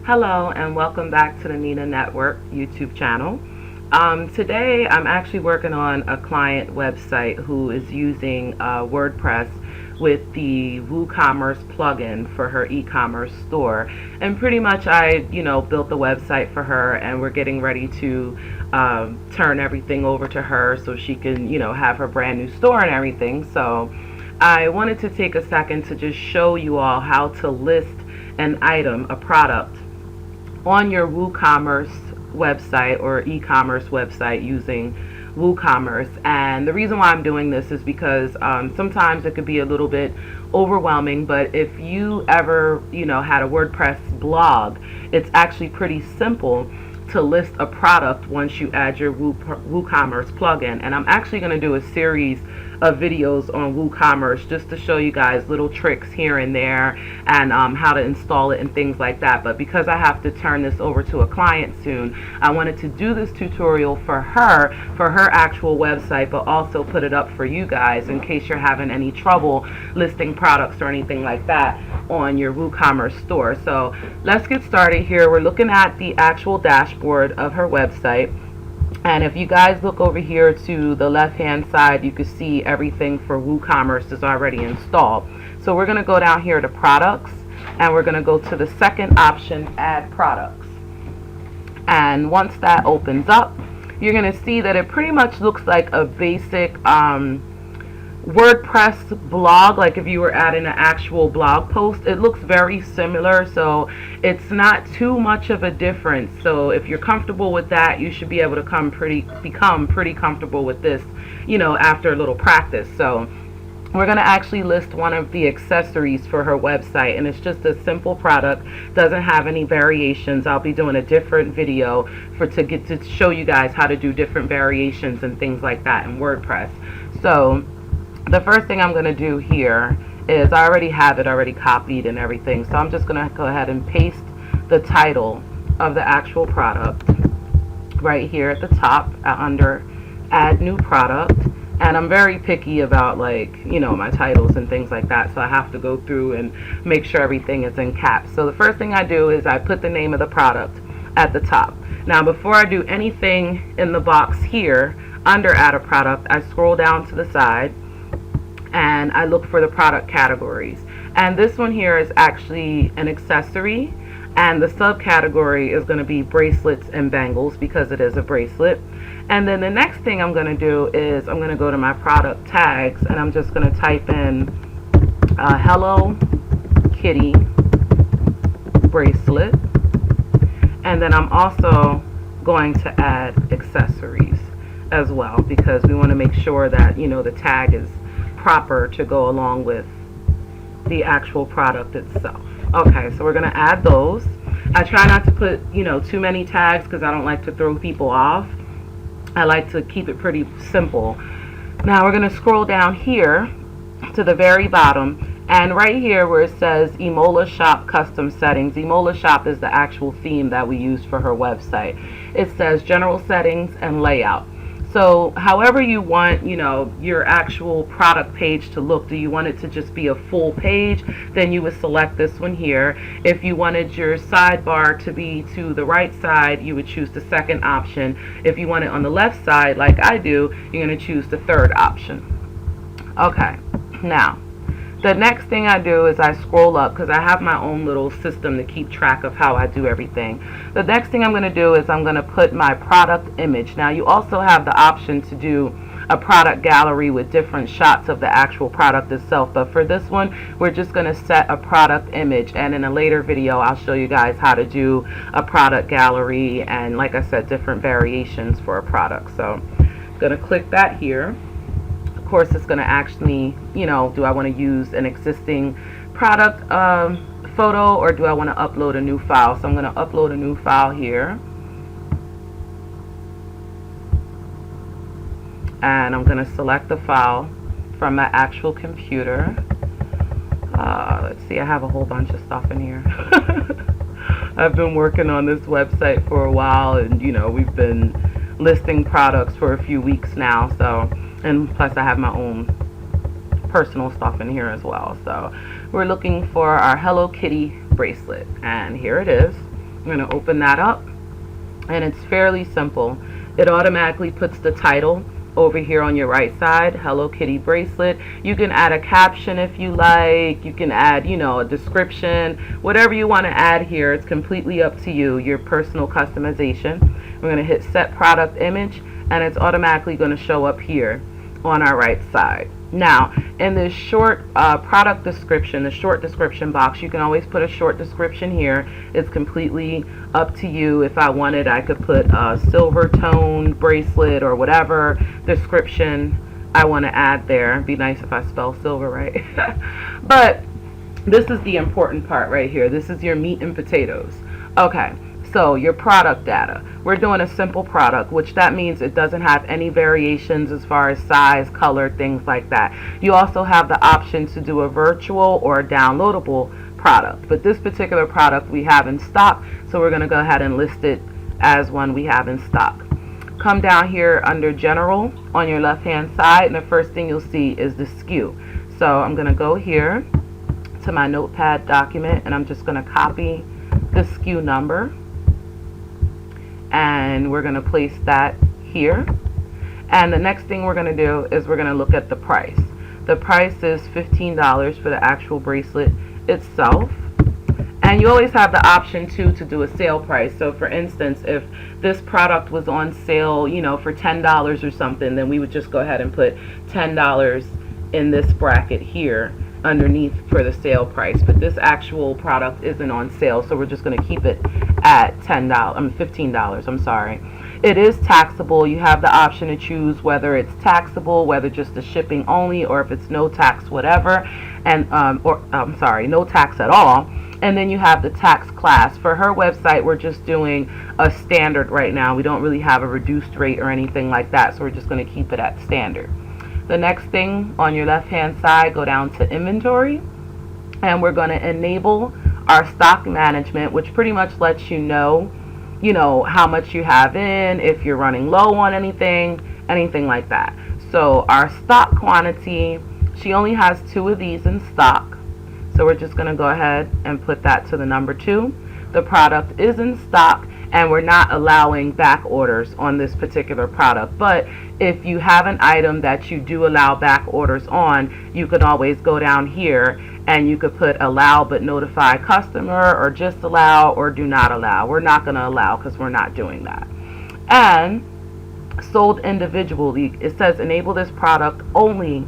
Hello and welcome back to the Nina Network YouTube channel. Today I'm actually working on a client website who is using WordPress with the WooCommerce plugin for her e-commerce store. And pretty much I built the website for her, and we're getting ready to turn everything over to her so she can have her brand new store and everything. So I wanted to take a second to just show you all how to list an item, a product, on your WooCommerce website or e-commerce website using WooCommerce. And the reason why I'm doing this is because sometimes it could be a little bit overwhelming, but if you ever had a WordPress blog, it's actually pretty simple to list a product once you add your WooCommerce plugin. And I'm actually going to do a series of videos on WooCommerce just to show you guys little tricks here and there, and how to install it and things like that. But because I have to turn this over to a client soon, I wanted to do this tutorial for her actual website, but also put it up for you guys in case you're having any trouble listing products or anything like that on your WooCommerce store. So let's get started here. We're looking at the actual dashboard of her website. And if you guys look over here to the left hand side, you can see everything for WooCommerce is already installed. So we're going to go down here to products, and we're going to go to the second option, add products. And once that opens up, you're going to see that it pretty much looks like a basic WordPress blog. Like if you were adding an actual blog post, it looks very similar, so it's not too much of a difference. So if you're comfortable with that, you should be able to become pretty comfortable with this after a little practice. So we're going to actually list one of the accessories for her website, and it's just a simple product, doesn't have any variations. I'll be doing a different video to get to show you guys how to do different variations and things like that in WordPress. So the first thing I'm going to do here is I already have it already copied and everything, so I'm just going to go ahead and paste the title of the actual product right here at the top under add new product. And I'm very picky about my titles and things like that, so I have to go through and make sure everything is in caps. So the first thing I do is I put the name of the product at the top. Now before I do anything in the box here under add a product, I scroll down to the side and I look for the product categories. And this one here is actually an accessory, and the subcategory is going to be bracelets and bangles because it is a bracelet. And then the next thing I'm going to do is I'm going to go to my product tags, and I'm just going to type in Hello Kitty bracelet, and then I'm also going to add accessories as well because we want to make sure that the tag is proper to go along with the actual product itself. Okay, so we're going to add those. I try not to put too many tags because I don't like to throw people off. I like to keep it pretty simple. Now we're going to scroll down here to the very bottom, and right here where it says Emola Shop custom settings, Emola Shop is the actual theme that we use for her website. It says general settings and layout. So however you want your actual product page to look, do you want it to just be a full page? Then you would select this one here. If you wanted your sidebar to be to the right side, you would choose the second option. If you want it on the left side like I do, you're going to choose the third option. Okay, now the next thing I do is I scroll up because I have my own little system to keep track of how I do everything. The next thing I'm going to do is I'm going to put my product image. Now you also have the option to do a product gallery with different shots of the actual product itself, but for this one we're just going to set a product image, and in a later video I'll show you guys how to do a product gallery and, like I said, different variations for a product. So I'm going to click that here. Of course it's going to ask me, do I want to use an existing product photo, or do I want to upload a new file? So I'm going to upload a new file here, and I'm going to select the file from my actual computer. Let's see, I have a whole bunch of stuff in here. I've been working on this website for a while, and we've been listing products for a few weeks now, so, and plus I have my own personal stuff in here as well. So we're looking for our Hello Kitty bracelet, and here it is. I'm going to open that up, and it's fairly simple. It automatically puts the title over here on your right side, Hello Kitty bracelet. You can add a caption if you like. You can add, a description, whatever you want to add here. It's completely up to you, your personal customization. We're going to hit set product image, and it's automatically going to show up here on our right side. Now, in this short product description, the short description box, you can always put a short description here. It's completely up to you. If I wanted, I could put a silver tone bracelet or whatever description I want to add there. It'd be nice if I spell silver right. But this is the important part right here. This is your meat and potatoes. Okay. So your product data, we're doing a simple product, which that means it doesn't have any variations as far as size, color, things like that. You also have the option to do a virtual or a downloadable product, but this particular product we have in stock, so we're going to go ahead and list it as one we have in stock. Come down here under general on your left hand side, and the first thing you'll see is the SKU. So I'm going to go here to my notepad document, and I'm just going to copy the SKU number, and we're going to place that here. And the next thing we're going to do is we're going to look at the price. The price is $15 for the actual bracelet itself. And you always have the option too to do a sale price. So for instance, if this product was on sale, for $10 or something, then we would just go ahead and put $10 in this bracket here underneath for the sale price. But this actual product isn't on sale, so we're just going to keep it at $15. I'm sorry. It is taxable. You have the option to choose whether it's taxable, whether just the shipping only, or if it's no tax whatever, and no tax at all. And then you have the tax class. For her website, we're just doing a standard right now. We don't really have a reduced rate or anything like that, so we're just going to keep it at standard. The next thing on your left hand side, go down to inventory, and we're going to enable our stock management, which pretty much lets you know how much you have in, if you're running low on anything like that. So our stock quantity, she only has 2 of these in stock, so we're just going to go ahead and put that to the number 2. The product is in stock, and we're not allowing back orders on this particular product. But if you have an item that you do allow back orders on, you can always go down here and you could put allow but notify customer, or just allow, or do not allow. We're not going to allow because we're not doing that. And sold individually, it says enable this product only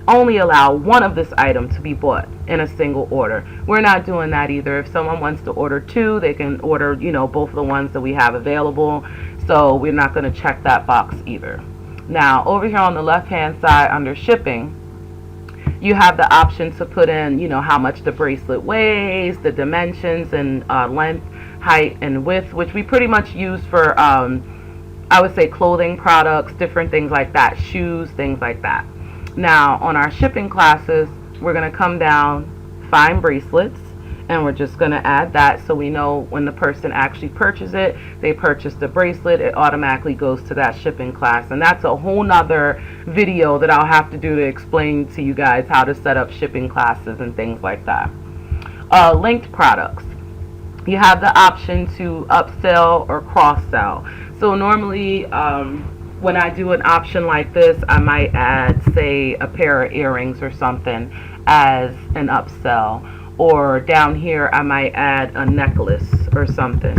allow one of this item to be bought in a single order. We're not doing that either. If someone wants to order 2, they can order, both of the ones that we have available. So we're not going to check that box either. Now, over here on the left hand side under shipping, you have the option to put in, how much the bracelet weighs, the dimensions, and length, height, and width, which we pretty much use for, I would say, clothing products, different things like that, shoes, things like that. Now, on our shipping classes, we're going to come down, find bracelets, and we're just going to add that so we know when the person actually purchases it, they purchase the bracelet, it automatically goes to that shipping class. And that's a whole nother video that I'll have to do to explain to you guys how to set up shipping classes and things like that. Linked products. You have the option to upsell or cross-sell. So normally, when I do an option like this, I might add, say, a pair of earrings or something as an upsell. Or down here, I might add a necklace or something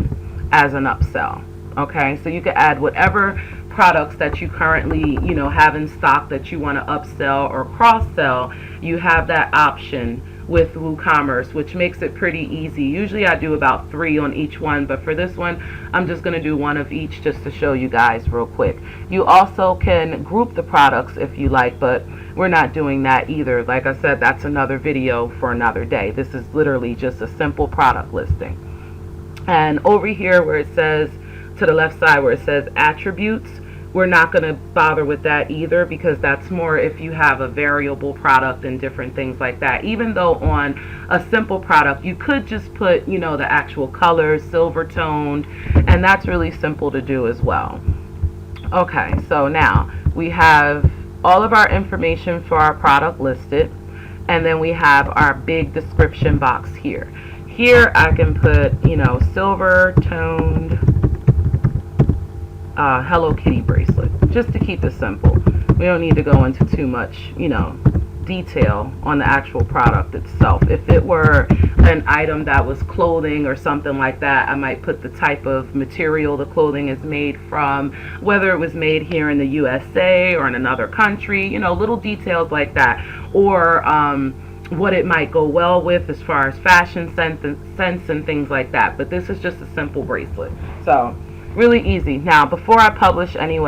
as an upsell. Okay, so you can add whatever products that you currently, have in stock that you want to upsell or cross-sell. You have that option with WooCommerce, which makes it pretty easy. Usually I do about 3 on each one, but for this one, I'm just going to do 1 of each just to show you guys real quick. You also can group the products if you like, but we're not doing that either. Like I said, that's another video for another day. This is literally just a simple product listing. And over here where it says, to the left side where it says attributes, we're not going to bother with that either, because that's more if you have a variable product and different things like that. Even though on a simple product, you could just put, the actual colors, silver toned, and that's really simple to do as well. Okay, so now we have all of our information for our product listed, and then we have our big description box here. Here I can put, silver toned Hello Kitty bracelet, just to keep it simple. We don't need to go into too much, detail on the actual product itself. If it were an item that was clothing or something like that, I might put the type of material the clothing is made from, whether it was made here in the USA or in another country, little details like that, or what it might go well with as far as fashion sense and things like that. But this is just a simple bracelet, so really easy. Now, before I publish any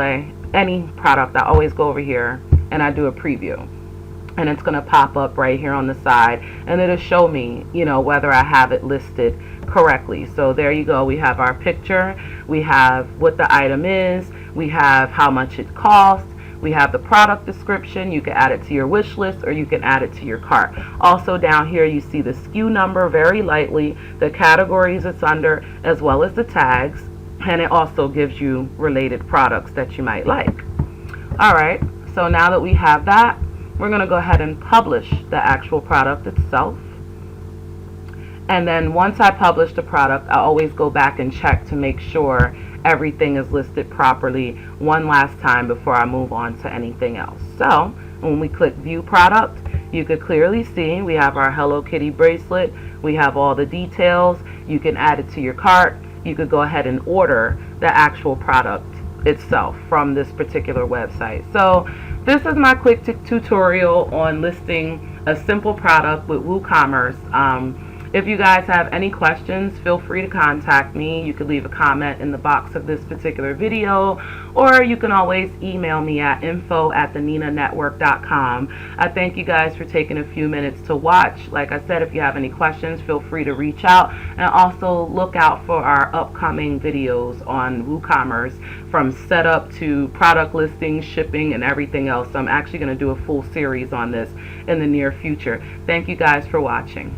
product, I always go over here and I do a preview, and it's going to pop up right here on the side, and it'll show me, whether I have it listed correctly. So there you go. We have our picture, we have what the item is, we have how much it costs, we have the product description. You can add it to your wish list or you can add it to your cart. Also down here you see the SKU number very lightly, the categories it's under, as well as the tags, and it also gives you related products that you might like. Alright, so now that we have that, we're going to go ahead and publish the actual product itself. And then once I publish the product, I always go back and check to make sure everything is listed properly one last time before I move on to anything else. So when we click view product, you could clearly see we have our Hello Kitty bracelet. We have all the details. You can add it to your cart. You could go ahead and order the actual product itself from this particular website. So this is my quick tutorial on listing a simple product with WooCommerce. If you guys have any questions, feel free to contact me. You could leave a comment in the box of this particular video, or you can always email me at info@theninanetwork.com. I thank you guys for taking a few minutes to watch. Like I said, if you have any questions, feel free to reach out, and also look out for our upcoming videos on WooCommerce, from setup to product listing, shipping, and everything else. So I'm actually going to do a full series on this in the near future. Thank you guys for watching.